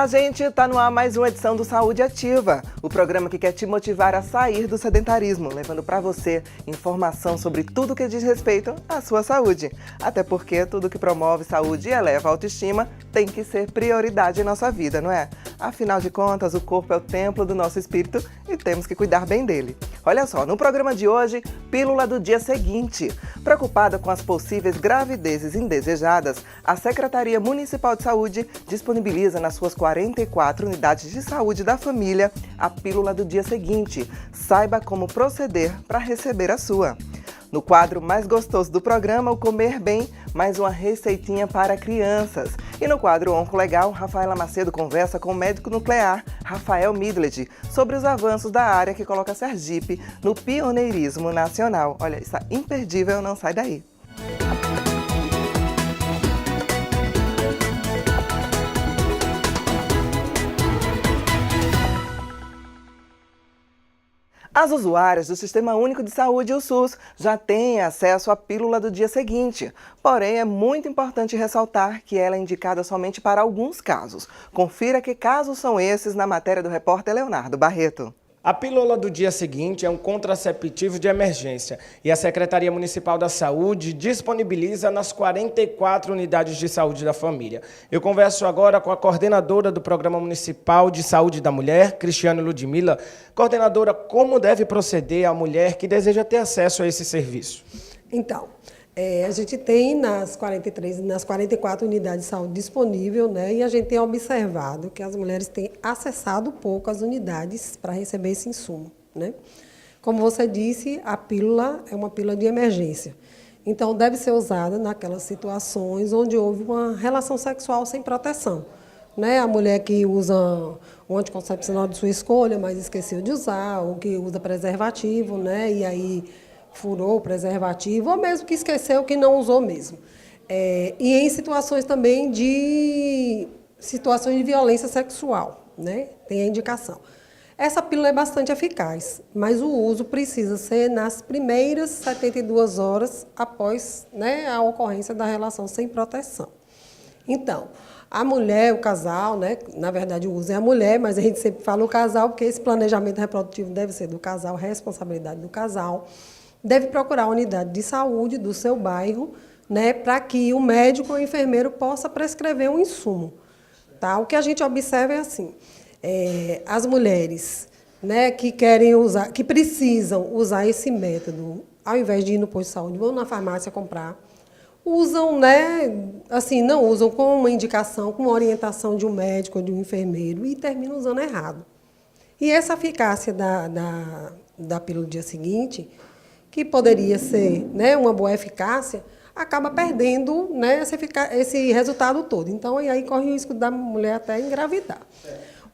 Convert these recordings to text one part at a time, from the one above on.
Olá, gente! Tá no ar mais uma edição do Saúde Ativa, o programa que quer te motivar a sair do sedentarismo, levando para você informação sobre tudo que diz respeito à sua saúde. Até porque tudo que promove saúde e eleva a autoestima tem que ser prioridade em nossa vida, não é? Afinal de contas, o corpo é o templo do nosso espírito e temos que cuidar bem dele. Olha só, no programa de hoje, pílula do dia seguinte. Preocupada com as possíveis gravidezes indesejadas, a Secretaria Municipal de Saúde disponibiliza nas suas 44 unidades de saúde da família a pílula do dia seguinte. Saiba como proceder para receber a sua. No quadro mais gostoso do programa, o Comer Bem, mais uma receitinha para crianças. E no quadro Onco Legal, Rafaela Macedo conversa com o médico nuclear Rafael Midlet sobre os avanços da área que coloca Sergipe no pioneirismo nacional. Olha, isso é imperdível, não sai daí. As usuárias do Sistema Único de Saúde, o SUS, já têm acesso à pílula do dia seguinte. Porém, é muito importante ressaltar que ela é indicada somente para alguns casos. Confira que casos são esses na matéria do repórter Leonardo Barreto. A pílula do dia seguinte é um contraceptivo de emergência e a Secretaria Municipal da Saúde disponibiliza nas 44 unidades de saúde da família. Eu converso agora com a coordenadora do Programa Municipal de Saúde da Mulher, Cristiane Ludmila. Coordenadora, como deve proceder a mulher que deseja ter acesso a esse serviço? Então, a gente tem nas 44 unidades de saúde disponível, né? E a gente tem observado que as mulheres têm acessado pouco as unidades para receber esse insumo, né? Como você disse, a pílula é uma pílula de emergência. Então, deve ser usada naquelas situações onde houve uma relação sexual sem proteção, né? A mulher que usa o anticoncepcional de sua escolha, mas esqueceu de usar, ou que usa preservativo, né? E aí furou o preservativo, ou mesmo que esqueceu que não usou mesmo. E em situações também de violência sexual, né? Tem a indicação. Essa pílula é bastante eficaz, mas o uso precisa ser nas primeiras 72 horas após, né, a ocorrência da relação sem proteção. Então, a mulher, o casal, né? Na verdade o uso é a mulher, mas a gente sempre fala o casal, porque esse planejamento reprodutivo deve ser do casal, responsabilidade do casal. Deve procurar a unidade de saúde do seu bairro, né, para que o médico ou o enfermeiro possa prescrever um insumo. Tá? O que a gente observa é assim, as mulheres, né, que querem usar, que precisam usar esse método, ao invés de ir no posto de saúde, vão na farmácia comprar, usam, né, assim, não usam com uma indicação, com uma orientação de um médico ou de um enfermeiro e terminam usando errado. E essa eficácia da pílula do dia seguinte, que poderia ser, né, uma boa eficácia, acaba perdendo, né, esse resultado todo. Então, aí corre o risco da mulher até engravidar.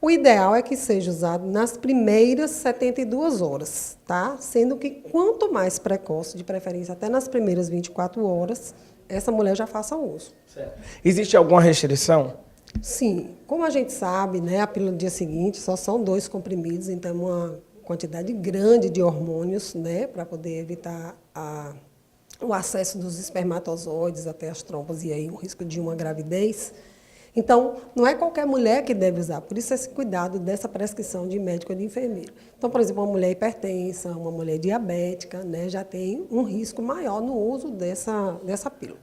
O ideal é que seja usado nas primeiras 72 horas, tá? Sendo que quanto mais precoce, de preferência até nas primeiras 24 horas, essa mulher já faça uso. Certo. Existe alguma restrição? Sim. Como a gente sabe, né, a pílula do dia seguinte só são 2 comprimidos, então uma quantidade grande de hormônios, né, para poder evitar o acesso dos espermatozoides até as trompas e aí o risco de uma gravidez. Então, não é qualquer mulher que deve usar, por isso esse cuidado dessa prescrição de médico ou de enfermeiro. Então, por exemplo, uma mulher hipertensa, uma mulher diabética, né, já tem um risco maior no uso dessa pílula.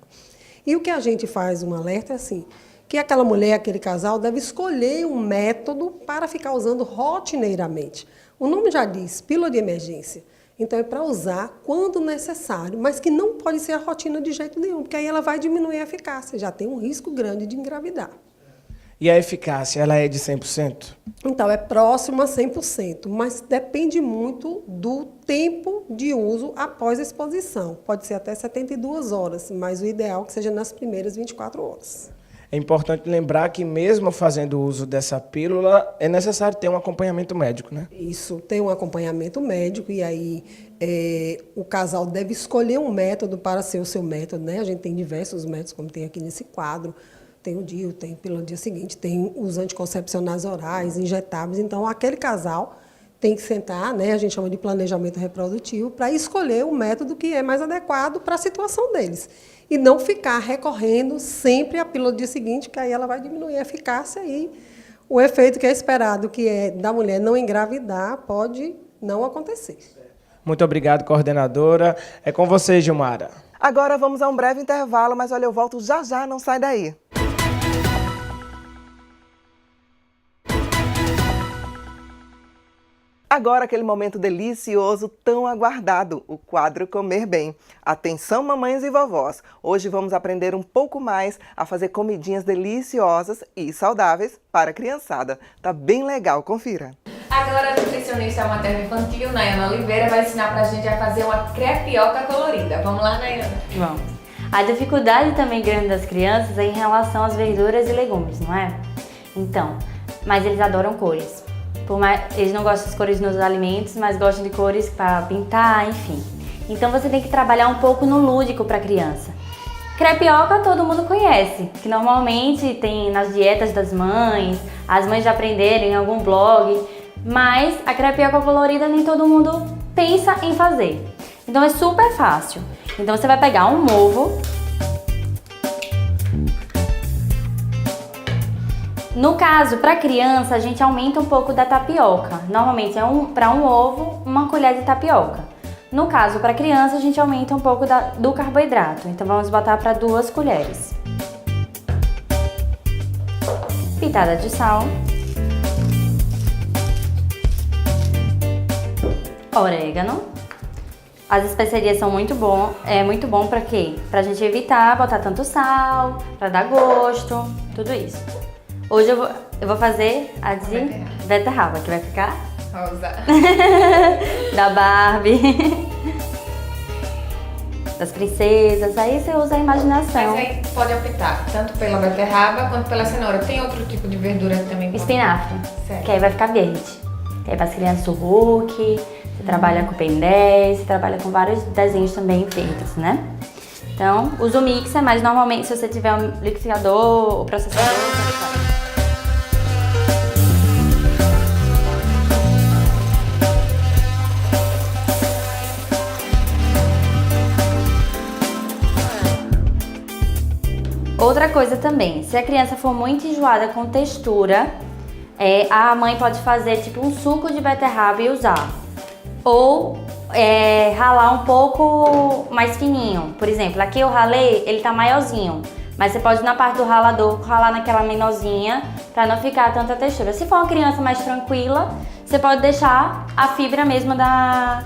E o que a gente faz, um alerta, é assim, que aquela mulher, aquele casal, deve escolher um método para ficar usando rotineiramente. O nome já diz, pílula de emergência. Então, é para usar quando necessário, mas que não pode ser a rotina de jeito nenhum, porque aí ela vai diminuir a eficácia, já tem um risco grande de engravidar. E a eficácia, ela é de 100%? Então, é próximo a 100%, mas depende muito do tempo de uso após a exposição. Pode ser até 72 horas, mas o ideal é que seja nas primeiras 24 horas. É importante lembrar que mesmo fazendo uso dessa pílula, é necessário ter um acompanhamento médico, né? Isso, tem um acompanhamento médico e aí o casal deve escolher um método para ser o seu método, né? A gente tem diversos métodos, como tem aqui nesse quadro. Tem o DIU, tem pílula do dia seguinte, tem os anticoncepcionais orais, injetáveis. Então, aquele casal tem que sentar, né? A gente chama de planejamento reprodutivo, para escolher o método que é mais adequado para a situação deles. E não ficar recorrendo sempre à pílula do dia seguinte, que aí ela vai diminuir a eficácia e o efeito que é esperado, que é da mulher não engravidar, pode não acontecer. Muito obrigado, coordenadora. É com você, Gilmara. Agora vamos a um breve intervalo, mas olha, eu volto já já, não sai daí. Agora aquele momento delicioso, tão aguardado, o quadro Comer Bem. Atenção, mamães e vovós! Hoje vamos aprender um pouco mais a fazer comidinhas deliciosas e saudáveis para a criançada. Tá bem legal, confira! Agora a nutricionista materno-infantil, Nayana Oliveira, vai ensinar pra gente a fazer uma crepioca colorida. Vamos lá, Nayana? Vamos. A dificuldade também grande das crianças é em relação às verduras e legumes, não é? Então, mas eles adoram cores. Eles não gostam das cores nos alimentos, mas gostam de cores para pintar, enfim. Então você tem que trabalhar um pouco no lúdico para a criança. Crepioca todo mundo conhece, que normalmente tem nas dietas das mães, as mães já aprenderam em algum blog, mas a crepioca colorida nem todo mundo pensa em fazer. Então é super fácil. Então você vai pegar um ovo. No caso, para criança, a gente aumenta um pouco da tapioca. Normalmente é para um ovo, uma colher de tapioca. No caso, para criança, a gente aumenta um pouco do carboidrato. Então vamos botar para 2 colheres. Pitada de sal. Orégano. As especiarias são muito bom. É muito bom para quê? Pra gente evitar botar tanto sal, para dar gosto, tudo isso. Hoje eu vou fazer a de beterraba, que vai ficar rosa. Da Barbie, das princesas, aí você usa a imaginação. Mas aí pode optar tanto pela beterraba quanto pela cenoura. Tem outro tipo de verdura que também pode? Espinafre, Certo. que aí vai ficar verde. Que aí para as crianças o Hulk, você trabalha com Ben 10, você trabalha com vários desenhos também verdes, né? Então, usa o mixer, mas normalmente se você tiver um liquidificador ou processador, você faz. Outra coisa também, se a criança for muito enjoada com textura, a mãe pode fazer tipo um suco de beterraba e usar. Ou ralar um pouco mais fininho. Por exemplo, aqui eu ralei, ele tá maiorzinho. Mas você pode, na parte do ralador, ralar naquela menorzinha, pra não ficar tanta textura. Se for uma criança mais tranquila, você pode deixar a fibra mesmo da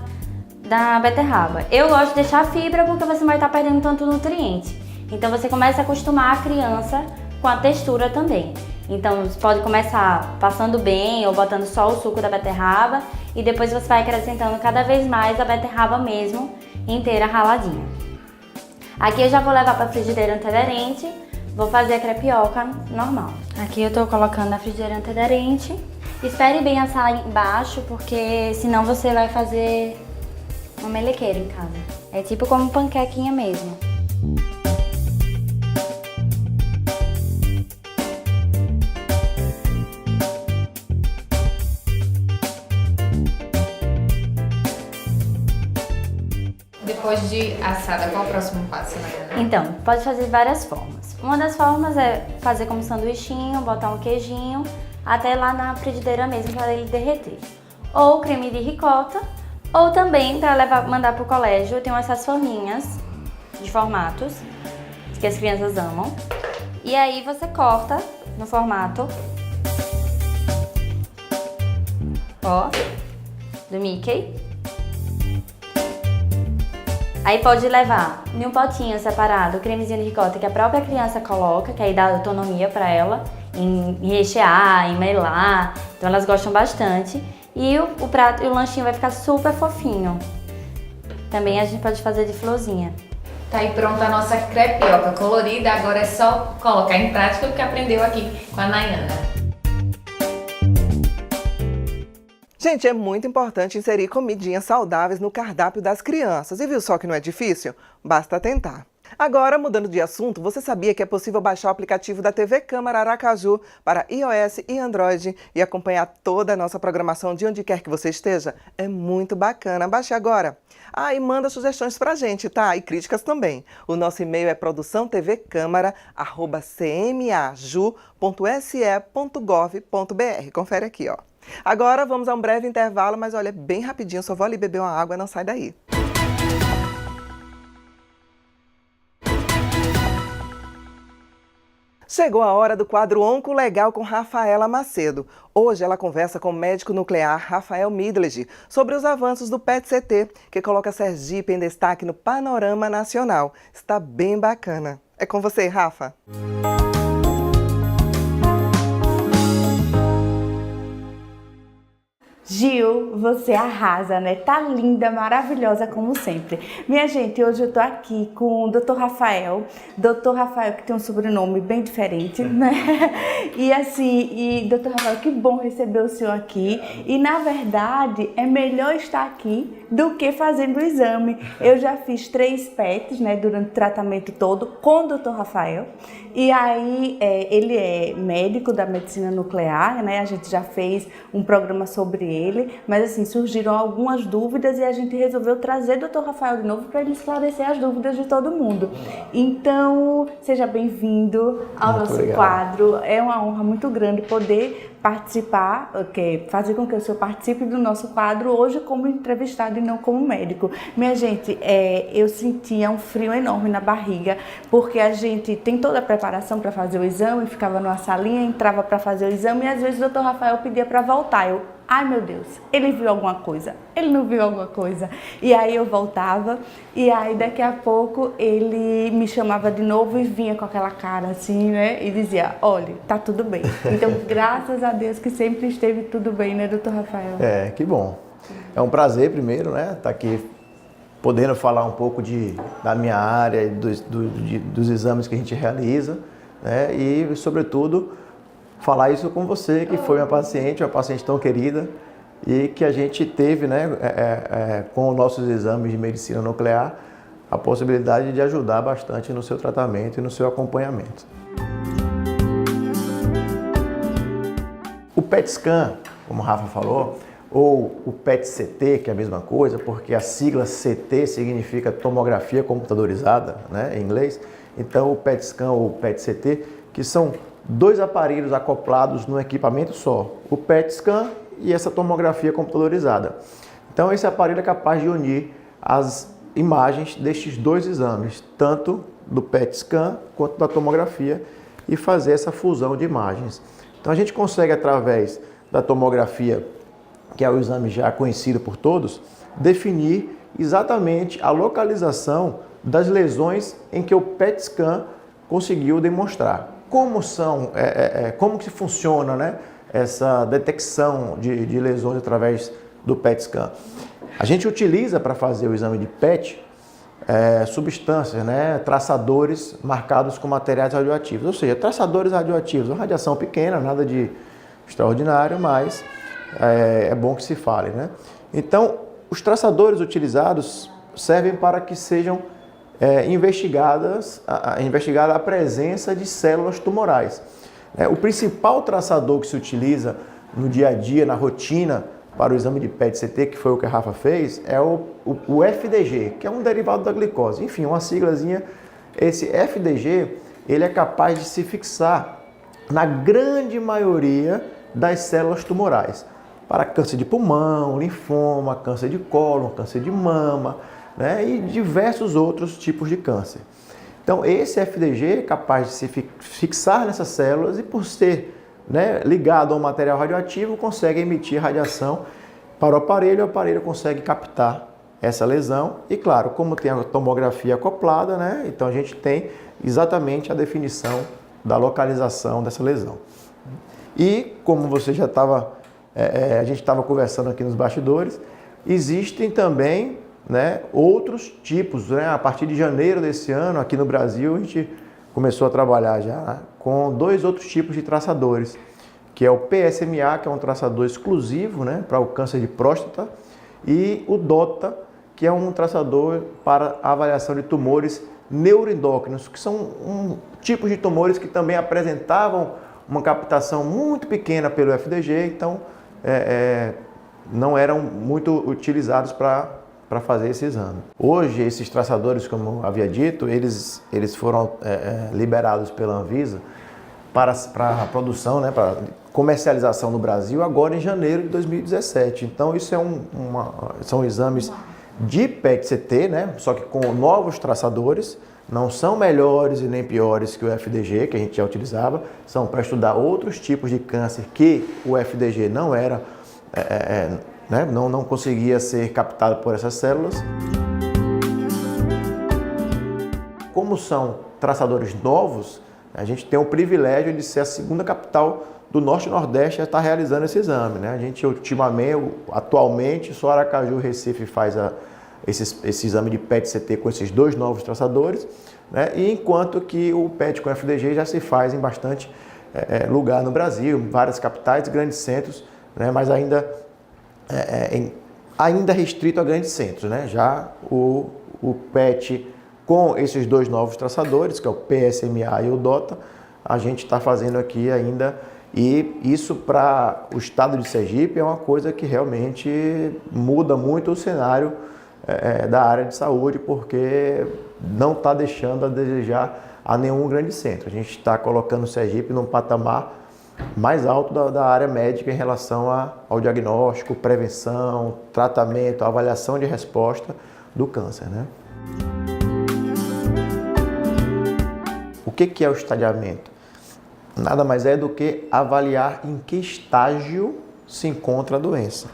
beterraba. Eu gosto de deixar a fibra porque você não vai estar perdendo tanto nutriente. Então você começa a acostumar a criança com a textura também. Então você pode começar passando bem ou botando só o suco da beterraba e depois você vai acrescentando cada vez mais a beterraba mesmo inteira raladinha. Aqui eu já vou levar para a frigideira antiaderente, vou fazer a crepioca normal. Aqui eu tô colocando na frigideira antiaderente. Espere bem assar embaixo porque senão você vai fazer uma melequeira em casa. É tipo como panquequinha mesmo. Depois de assada, qual o próximo passo, Nayana? Então, pode fazer de várias formas. Uma das formas é fazer como sanduichinho, botar um queijinho até lá na frigideira mesmo para ele derreter. Ou creme de ricota, ou também para mandar para o colégio. Eu tenho essas forminhas de formatos que as crianças amam. E aí você corta no formato, ó, do Mickey. Aí pode levar em um potinho separado o cremezinho de ricota que a própria criança coloca, que aí dá autonomia para ela em rechear, em melar. Então elas gostam bastante. E o prato e o lanchinho vai ficar super fofinho. Também a gente pode fazer de florzinha. Tá aí pronta a nossa crepioca colorida. Agora é só colocar em prática o que aprendeu aqui com a Nayana. Gente, é muito importante inserir comidinhas saudáveis no cardápio das crianças. E viu só que não é difícil? Basta tentar. Agora, mudando de assunto, você sabia que é possível baixar o aplicativo da TV Câmara Aracaju para iOS e Android e acompanhar toda a nossa programação de onde quer que você esteja? É muito bacana. Baixe agora. Ah, e manda sugestões pra gente, tá? E críticas também. O nosso e-mail é produçãotvcâmara@cmaju.se.gov.br. Confere aqui, ó. Agora vamos a um breve intervalo, mas olha, bem rapidinho, só vou ali beber uma água, não sai daí. Chegou a hora do quadro Onco Legal com Rafaela Macedo. Hoje ela conversa com o médico nuclear Rafael Midlege sobre os avanços do PET-CT, que coloca Sergipe em destaque no panorama nacional. Está bem bacana. É com você, Rafa. Gil, você arrasa, né? Tá linda, maravilhosa como sempre. Minha gente, hoje eu tô aqui com o Dr. Rafael. Dr. Rafael que tem um sobrenome bem diferente, né? E Dr. Rafael, que bom receber o senhor aqui. E na verdade, é melhor estar aqui do que fazendo o exame. Eu já fiz 3 PETs, né, durante o tratamento todo com o Dr. Rafael. E aí, ele é médico da medicina nuclear, né? A gente já fez um programa sobre ele, mas assim, surgiram algumas dúvidas e a gente resolveu trazer o Dr. Rafael de novo para ele esclarecer as dúvidas de todo mundo. Então, seja bem-vindo ao nosso quadro. É uma honra muito grande poder participar, fazer com que o senhor participe do nosso quadro hoje como entrevistado e não como médico. Minha gente, eu sentia um frio enorme na barriga, porque a gente tem toda a preparação para fazer o exame, ficava numa salinha, entrava para fazer o exame e às vezes o Dr. Rafael pedia para voltar. Ai meu Deus, ele viu alguma coisa, ele não viu alguma coisa. E aí eu voltava e aí daqui a pouco ele me chamava de novo e vinha com aquela cara assim, né? E dizia, olha, tá tudo bem. Então, graças a Deus que sempre esteve tudo bem, né, doutor Rafael? Que bom. É um prazer primeiro, né, estar aqui podendo falar um pouco da minha área, dos exames que a gente realiza, né, e sobretudo falar isso com você, que foi uma paciente tão querida e que a gente teve, né, com os nossos exames de medicina nuclear, a possibilidade de ajudar bastante no seu tratamento e no seu acompanhamento. O PET scan, como o Rafa falou, ou o PET-CT, que é a mesma coisa, porque a sigla CT significa tomografia computadorizada, né, em inglês. Então o PET scan ou o PET-CT, que são 2 aparelhos acoplados num equipamento só, o PET scan e essa tomografia computadorizada. Então esse aparelho é capaz de unir as imagens destes 2 exames, tanto do PET scan quanto da tomografia, e fazer essa fusão de imagens. Então a gente consegue, através da tomografia, que é o exame já conhecido por todos, definir exatamente a localização das lesões em que o PET scan conseguiu demonstrar. Como que funciona, né, essa detecção de lesões através do PET scan? A gente utiliza para fazer o exame de PET substâncias, né, traçadores marcados com materiais radioativos, ou seja, traçadores radioativos, uma radiação pequena, nada de extraordinário, mas é bom que se fale, né? Então, os traçadores utilizados servem para que sejam investigada a presença de células tumorais. O principal traçador que se utiliza no dia a dia, na rotina, para o exame de PET-CT, que foi o que a Rafa fez, é o FDG, que é um derivado da glicose. Enfim, uma siglazinha. Esse FDG, ele é capaz de se fixar na grande maioria das células tumorais, para câncer de pulmão, linfoma, câncer de cólon, câncer de mama, né, e diversos outros tipos de câncer. Então, esse FDG é capaz de se fixar nessas células e, por ser, né, ligado a um material radioativo, consegue emitir radiação para o aparelho consegue captar essa lesão. E, claro, como tem a tomografia acoplada, né, então a gente tem exatamente a definição da localização dessa lesão. E, como você já estava, a gente estava conversando aqui nos bastidores, existem também, né, outros tipos, né? A partir de janeiro desse ano, aqui no Brasil, a gente começou a trabalhar já com 2 outros tipos de traçadores, que é o PSMA, que é um traçador exclusivo, né, para o câncer de próstata, e o DOTA, que é um traçador para avaliação de tumores neuroendócrinos, que são tipos de tumores que também apresentavam uma captação muito pequena pelo FDG, então não eram muito utilizados para fazer esse exame. Hoje, esses traçadores, como eu havia dito, eles foram liberados pela Anvisa para a produção, né, para comercialização no Brasil agora em janeiro de 2017. Então, isso são exames de PET-CT, né, só que com novos traçadores, não são melhores e nem piores que o FDG, que a gente já utilizava, são para estudar outros tipos de câncer que o FDG não era, né, não conseguia ser captado por essas células. Como são traçadores novos, a gente tem o privilégio de ser a segunda capital do Norte e Nordeste a estar realizando esse exame, né? A gente atualmente, só Aracaju e Recife faz esse exame de PET-CT com esses 2 novos traçadores, né? E enquanto que o PET com FDG já se faz em bastante lugar no Brasil, várias capitais e grandes centros, né? Mas ainda restrito a grandes centros, né? Já o PET com esses 2 novos traçadores, que é o PSMA e o DOTA, a gente está fazendo aqui ainda, e isso para o estado de Sergipe é uma coisa que realmente muda muito o cenário da área de saúde, porque não está deixando a desejar a nenhum grande centro. A gente está colocando o Sergipe num patamar mais alto da área médica em relação ao diagnóstico, prevenção, tratamento, avaliação de resposta do câncer, né? O que é o estadiamento? Nada mais é do que avaliar em que estágio se encontra a doença,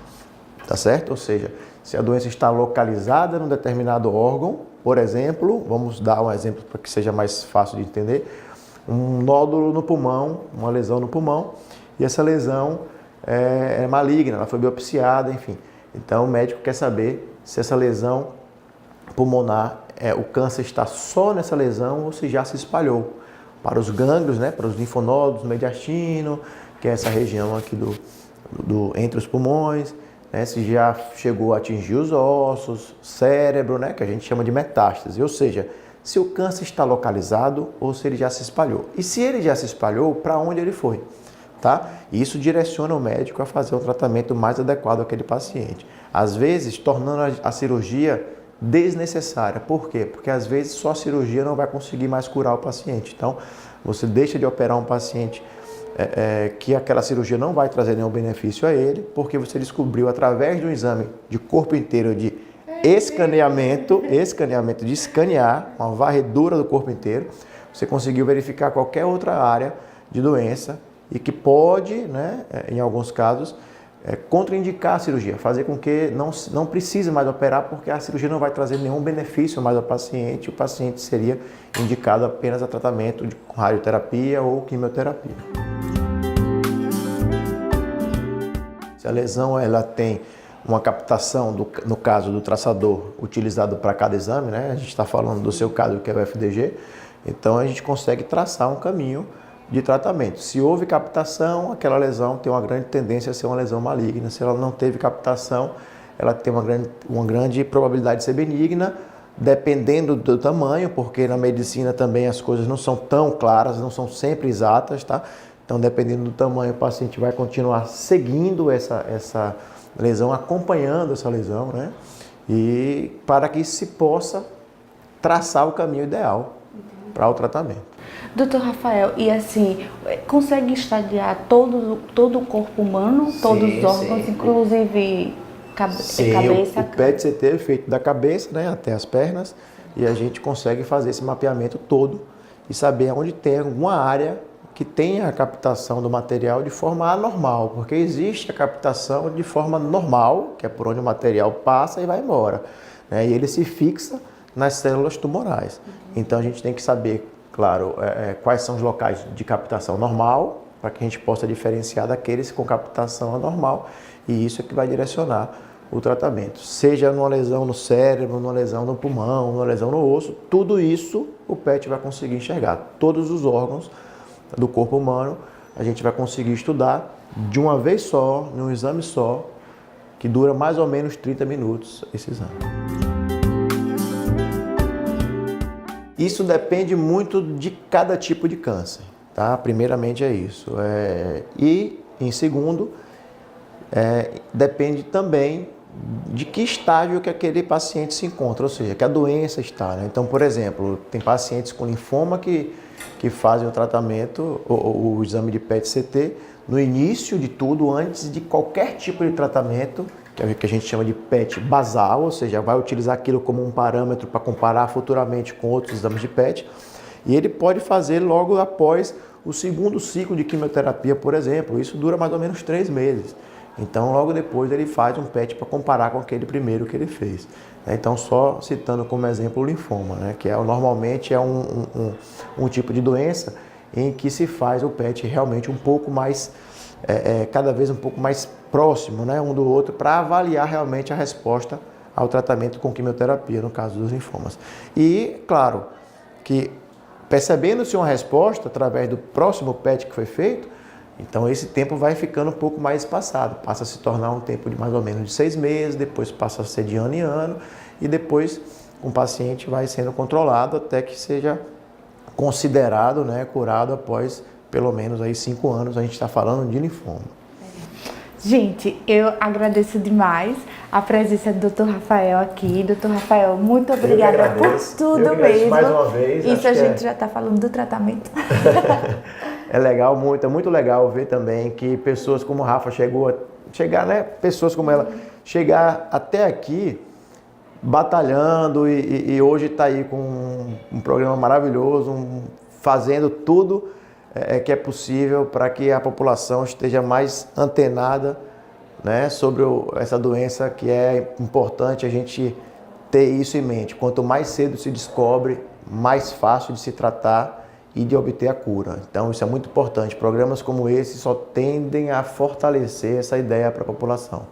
tá certo? Ou seja, se a doença está localizada num determinado órgão, por exemplo, vamos dar um exemplo para que seja mais fácil de entender, um nódulo no pulmão, uma lesão no pulmão, e essa lesão é maligna, ela foi biopsiada, enfim. Então o médico quer saber se essa lesão pulmonar, o câncer está só nessa lesão ou se já se espalhou para os gânglios, né, para os linfonodos, mediastino, que é essa região aqui entre os pulmões, né, se já chegou a atingir os ossos, cérebro, né, que a gente chama de metástase, ou seja, se o câncer está localizado ou se ele já se espalhou. E se ele já se espalhou, para onde ele foi? Tá? E isso direciona o médico a fazer o tratamento mais adequado àquele paciente. Às vezes, tornando a cirurgia desnecessária. Por quê? Porque às vezes só a cirurgia não vai conseguir mais curar o paciente. Então, você deixa de operar um paciente que aquela cirurgia não vai trazer nenhum benefício a ele, porque você descobriu através de um exame de corpo inteiro de escaneamento de escanear, uma varredura do corpo inteiro, você conseguiu verificar qualquer outra área de doença e que pode, né, em alguns casos, contraindicar a cirurgia, fazer com que não precise mais operar, porque a cirurgia não vai trazer nenhum benefício mais ao paciente, o paciente seria indicado apenas a tratamento de radioterapia ou quimioterapia. Se a lesão ela tem uma captação, no caso do traçador utilizado para cada exame, né? A gente está falando do seu caso que é o FDG, então a gente consegue traçar um caminho de tratamento. Se houve captação, aquela lesão tem uma grande tendência a ser uma lesão maligna. Se ela não teve captação, ela tem uma grande probabilidade de ser benigna, dependendo do tamanho, porque na medicina também as coisas não são tão claras, não são sempre exatas, tá? Então, dependendo do tamanho, o paciente vai continuar seguindo essa lesão, acompanhando essa lesão, né? E para que se possa traçar o caminho ideal para o tratamento. Doutor Rafael, e assim, consegue estadiar todo o corpo humano, todos os órgãos, inclusive cabeça? O PET-CT é feito da cabeça, né, até as pernas, e a gente consegue fazer esse mapeamento todo e saber onde tem alguma área que tenha a captação do material de forma anormal, porque existe a captação de forma normal, que é por onde o material passa e vai embora, né, e ele se fixa nas células tumorais. Então a gente tem que saber, claro, quais são os locais de captação normal, para que a gente possa diferenciar daqueles com captação anormal, e isso é que vai direcionar o tratamento. Seja numa lesão no cérebro, numa lesão no pulmão, numa lesão no osso, tudo isso o PET vai conseguir enxergar. Todos os órgãos do corpo humano a gente vai conseguir estudar de uma vez só, num exame só, que dura mais ou menos 30 minutos esse exame. Isso depende muito de cada tipo de câncer, tá? Primeiramente é isso. E, em segundo, depende também de que estágio que aquele paciente se encontra, ou seja, que a doença está, né? Então, por exemplo, tem pacientes com linfoma que fazem o tratamento, o exame de PET-CT, no início de tudo, antes de qualquer tipo de tratamento, que a gente chama de PET basal, ou seja, vai utilizar aquilo como um parâmetro para comparar futuramente com outros exames de PET, e ele pode fazer logo após o segundo ciclo de quimioterapia, por exemplo. Isso dura mais ou menos 3 meses. Então, logo depois ele faz um PET para comparar com aquele primeiro que ele fez. Então, só citando como exemplo o linfoma, né? Que normalmente é um tipo de doença em que se faz o PET realmente um pouco mais, cada vez um pouco mais próximo, né, um do outro, para avaliar realmente a resposta ao tratamento com quimioterapia, no caso dos linfomas. E, claro, que percebendo-se uma resposta através do próximo PET que foi feito, então esse tempo vai ficando um pouco mais espaçado, passa a se tornar um tempo de mais ou menos de 6 meses, depois passa a ser de ano em ano, e depois o paciente vai sendo controlado até que seja considerado, né, curado após pelo menos aí 5 anos, a gente está falando de linfoma. Gente, eu agradeço demais a presença do Dr. Rafael aqui. Dr. Rafael, muito obrigada por tudo mesmo. Mais uma vez. Isso a gente já está falando do tratamento. É legal, é muito legal ver também que pessoas como o Rafa pessoas como ela, chegar até aqui batalhando e hoje está aí com um programa maravilhoso, fazendo tudo que é possível para que a população esteja mais antenada, né, sobre essa doença, que é importante a gente ter isso em mente. Quanto mais cedo se descobre, mais fácil de se tratar e de obter a cura. Então isso é muito importante. Programas como esse só tendem a fortalecer essa ideia para a população.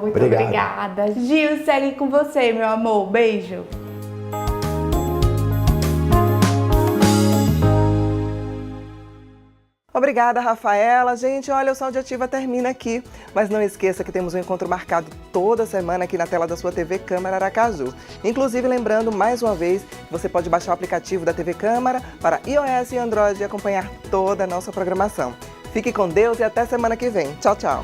Muito obrigada. Gil, segue com você, meu amor. Beijo. Obrigada, Rafaela. Gente, olha, o Saúde Ativa termina aqui. Mas não esqueça que temos um encontro marcado toda semana aqui na tela da sua TV Câmara Aracaju. Inclusive, lembrando mais uma vez, você pode baixar o aplicativo da TV Câmara para iOS e Android e acompanhar toda a nossa programação. Fique com Deus e até semana que vem. Tchau, tchau.